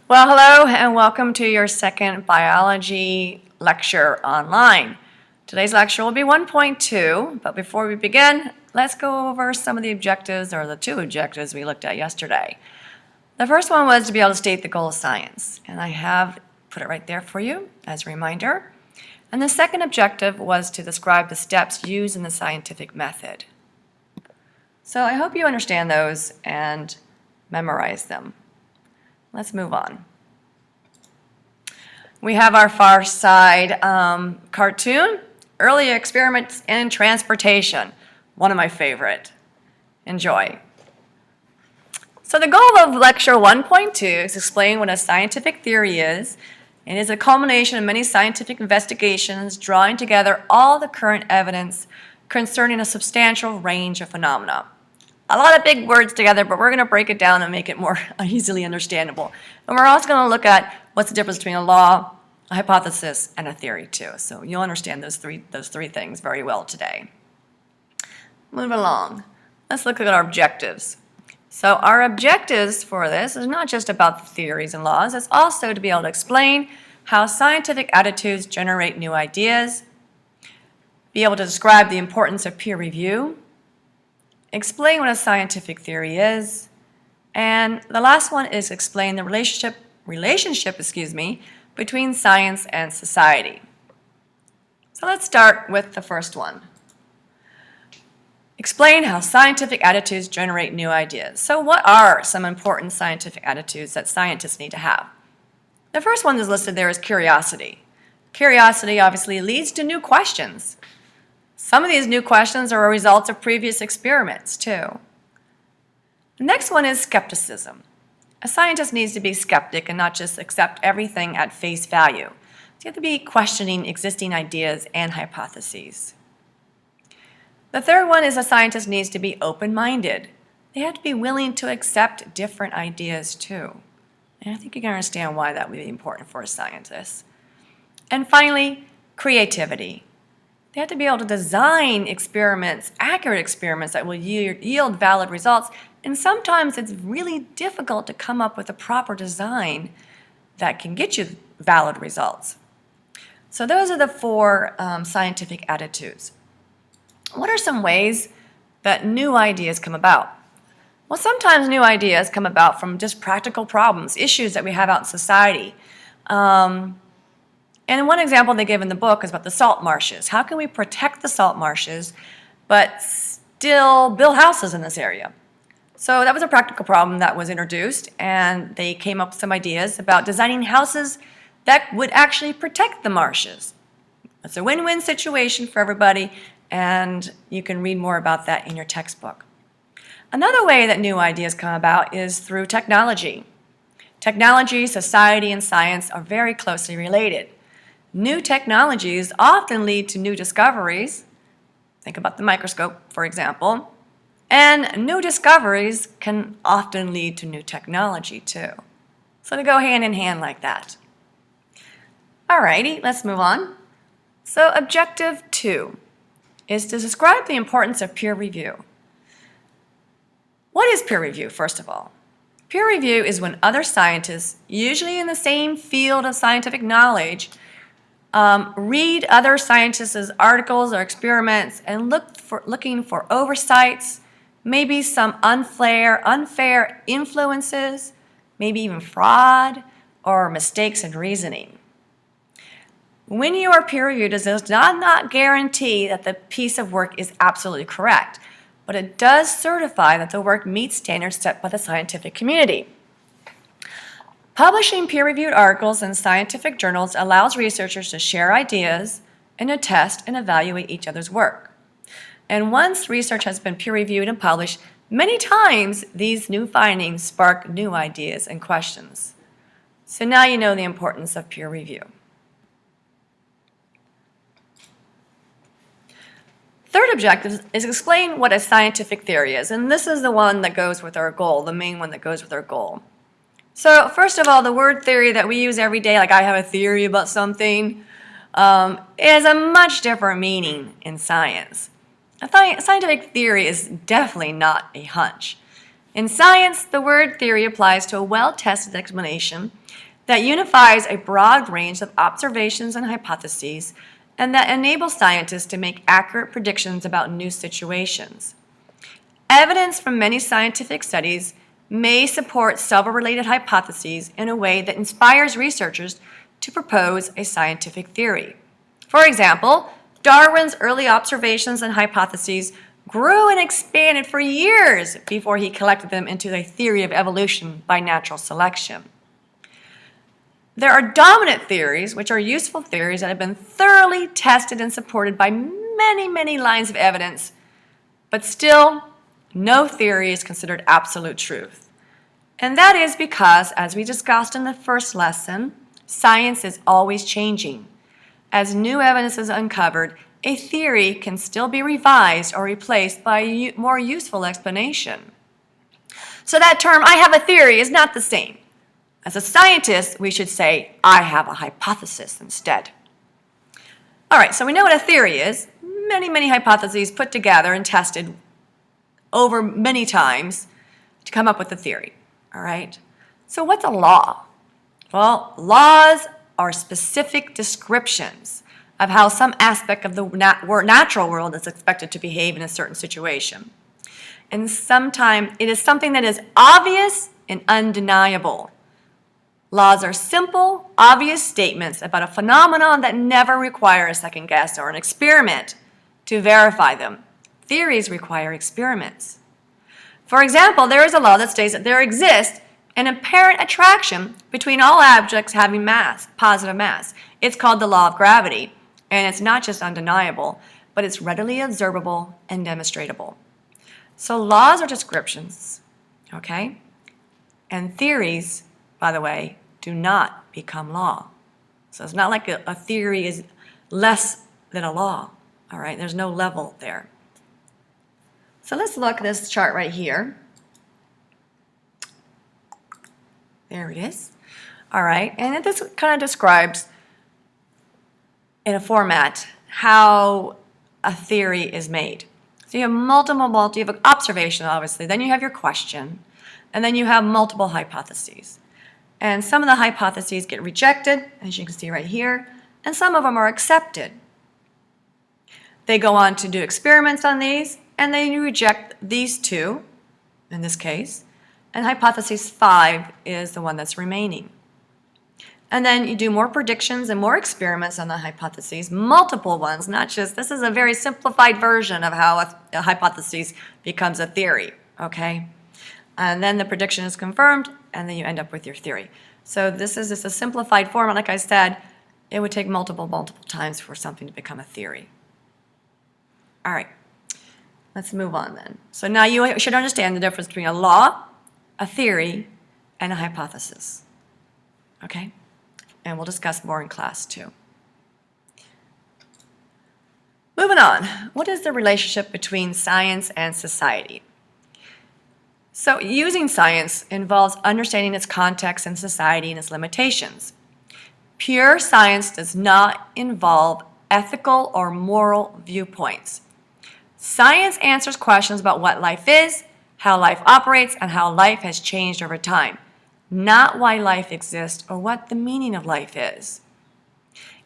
Well, hello and welcome to your second biology lecture online. Today's lecture will be 1.2, but before we begin, let's go over some of the objectives, or the two objectives we looked at yesterday. The first one was to be able to state the goal of science, and I have put it right there for you as a reminder. And the second objective was to describe the steps used in the scientific method. So I hope you understand those and memorize them. Let's move on. We have our far side cartoon, early experiments in transportation, one of my favorite. Enjoy. So the goal of lecture 1.2 is to explain what a scientific theory is. It is a culmination of many scientific investigations drawing together all the current evidence concerning a substantial range of phenomena. A lot of big words together, but we're going to break it down and make it more easily understandable. And we're also going to look at what's the difference between a law, a hypothesis, and a theory too. So you'll understand those three things very well today. Moving along, let's look at our objectives. So our objectives for this is not just about the theories and laws, it's also to be able to explain how scientific attitudes generate new ideas, be able to describe the importance of peer review, explain what a scientific theory is, and the last one is explain the relationship between science and society. So let's start with the first one. Explain how scientific attitudes generate new ideas. So what are some important scientific attitudes that scientists need to have? The first one that's listed there is curiosity. Curiosity obviously leads to new questions. Some of these new questions are a result of previous experiments, too. The next one is skepticism. A scientist needs to be skeptic and not just accept everything at face value. So you have to be questioning existing ideas and hypotheses. The third one is a scientist needs to be open-minded. They have to be willing to accept different ideas, too. And I think you can understand why that would be important for a scientist. And finally, creativity. They have to be able to design experiments, accurate experiments that will yield valid results. And sometimes it's really difficult to come up with a proper design that can get you valid results. So those are the four scientific attitudes. What are some ways that new ideas come about? Well, sometimes new ideas come about from just practical problems, issues that we have out in society. And one example they give in the book is about the salt marshes. How can we protect the salt marshes but still build houses in this area? So that was a practical problem that was introduced, and they came up with some ideas about designing houses that would actually protect the marshes. It's a win-win situation for everybody, and you can read more about that in your textbook. Another way that new ideas come about is through technology. Technology, society, and science are very closely related. New technologies often lead to new discoveries. Think about the microscope, for example. And new discoveries can often lead to new technology, too. So they go hand in hand like that. Alrighty, let's move on. So objective 2 is to describe the importance of peer review. What is peer review, first of all? Peer review is when other scientists, usually in the same field of scientific knowledge, read other scientists' articles or experiments and looking for oversights, maybe some unfair influences, maybe even fraud or mistakes in reasoning. When you are peer-reviewed, it does not guarantee that the piece of work is absolutely correct, but it does certify that the work meets standards set by the scientific community. Publishing peer-reviewed articles in scientific journals allows researchers to share ideas and to test and evaluate each other's work. And once research has been peer-reviewed and published, many times these new findings spark new ideas and questions. So now you know the importance of peer review. Third objective is explain what a scientific theory is, and this is the one that goes with our goal, the main one that goes with our goal. So first of all, the word theory that we use every day, like I have a theory about something, is a much different meaning in science. A scientific theory is definitely not a hunch. In science, the word theory applies to a well-tested explanation that unifies a broad range of observations and hypotheses and that enables scientists to make accurate predictions about new situations. Evidence from many scientific studies may support several related hypotheses in a way that inspires researchers to propose a scientific theory. For example, Darwin's early observations and hypotheses grew and expanded for years before he collected them into a theory of evolution by natural selection. There are dominant theories, which are useful theories that have been thoroughly tested and supported by many, many lines of evidence, but still, no theory is considered absolute truth. And that is because, as we discussed in the first lesson, science is always changing. As new evidence is uncovered, a theory can still be revised or replaced by a more useful explanation. So that term, I have a theory, is not the same. As a scientist, we should say, I have a hypothesis instead. All right, so we know what a theory is. Many, many hypotheses put together and tested over many times to come up with a theory. All right, so what's a law? Well, laws are specific descriptions of how some aspect of the natural world is expected to behave in a certain situation. And sometimes it is something that is obvious and undeniable. Laws are simple, obvious statements about a phenomenon that never require a second guess or an experiment to verify them. Theories require experiments. For example, there is a law that states that there exists an apparent attraction between all objects having mass, positive mass. It's called the law of gravity, and it's not just undeniable, but it's readily observable and demonstratable. So laws are descriptions, okay? And theories, by the way, do not become law. So it's not like a theory is less than a law, all right? There's no level there. So let's look at this chart right here. There it is. All right, and this kind of describes in a format how a theory is made. So you have you have an observation, obviously, then you have your question, and then you have multiple hypotheses. And some of the hypotheses get rejected, as you can see right here, and some of them are accepted. They go on to do experiments on these, and then you reject these two, in this case, and hypothesis 5 is the one that's remaining. And then you do more predictions and more experiments on the hypotheses, multiple ones, not just, this is a very simplified version of how a hypothesis becomes a theory, okay? And then the prediction is confirmed, and then you end up with your theory. So this is just a simplified format. Like I said, it would take multiple times for something to become a theory. All right, let's move on then. So now you should understand the difference between a law, a theory, and a hypothesis, okay? And we'll discuss more in class too. Moving on, what is the relationship between science and society? So using science involves understanding its context and society and its limitations. Pure science does not involve ethical or moral viewpoints. Science answers questions about what life is, how life operates, and how life has changed over time, not why life exists or what the meaning of life is.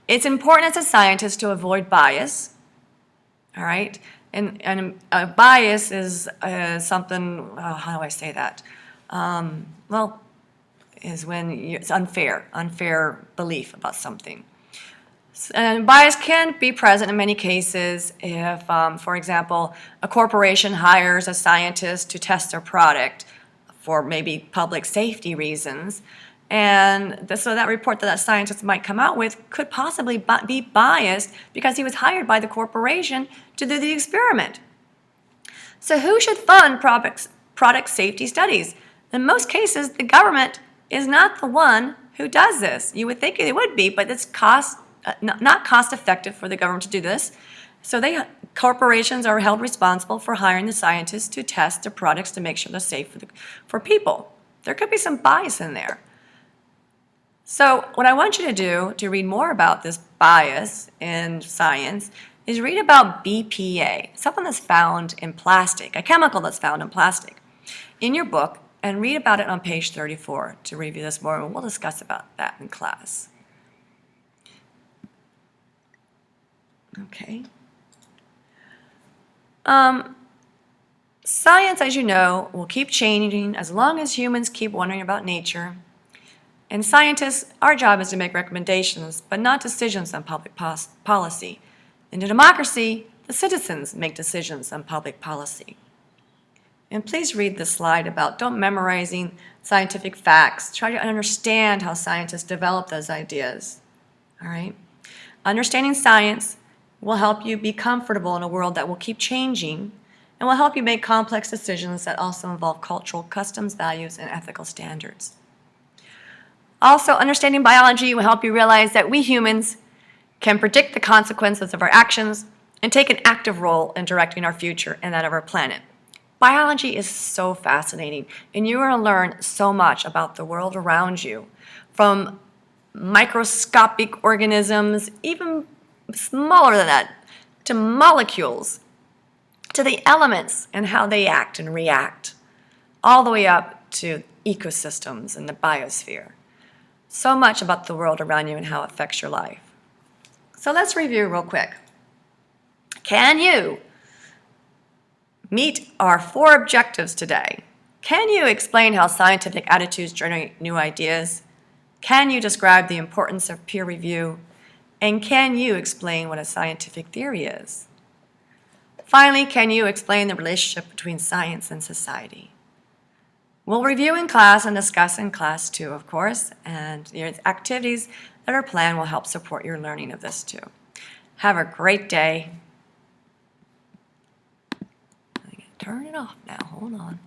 It's important as a scientist to avoid bias, all right? And a bias is something, how do I say that? Well, is when it's unfair belief about something. And bias can be present in many cases if, for example, a corporation hires a scientist to test their product for maybe public safety reasons. And so that report that scientist might come out with could possibly be biased because he was hired by the corporation to do the experiment. So who should fund product safety studies? In most cases, the government is not the one who does this. You would think it would be, but it's not cost effective for the government to do this. So corporations are held responsible for hiring the scientists to test the products to make sure they're safe for people. There could be some bias in there. So what I want you to do to read more about this bias in science is read about BPA, something that's found in plastic, a chemical that's found in plastic. in your book and read about it on page 34 to review this more, and we'll discuss about that in class. Okay. Science, as you know, will keep changing as long as humans keep wondering about nature. And scientists, our job is to make recommendations, but not decisions on public policy. In a democracy, the citizens make decisions on public policy. And please read this slide about don't memorizing scientific facts. Try to understand how scientists develop those ideas. All right? Understanding science will help you be comfortable in a world that will keep changing and will help you make complex decisions that also involve cultural customs, values, and ethical standards. Also, understanding biology will help you realize that we humans can predict the consequences of our actions and take an active role in directing our future and that of our planet. Biology is so fascinating, and you're going to learn so much about the world around you, from microscopic organisms, even smaller than that, to molecules, to the elements and how they act and react, all the way up to ecosystems and the biosphere. So much about the world around you and how it affects your life. So let's review real quick. Can you meet our 4 objectives today? Can you explain how scientific attitudes generate new ideas? Can you describe the importance of peer review? And can you explain what a scientific theory is? Finally, can you explain the relationship between science and society? We'll review in class and discuss in class too, of course, and the activities that are planned will help support your learning of this too. Have a great day. I'm gonna turn it off now, hold on.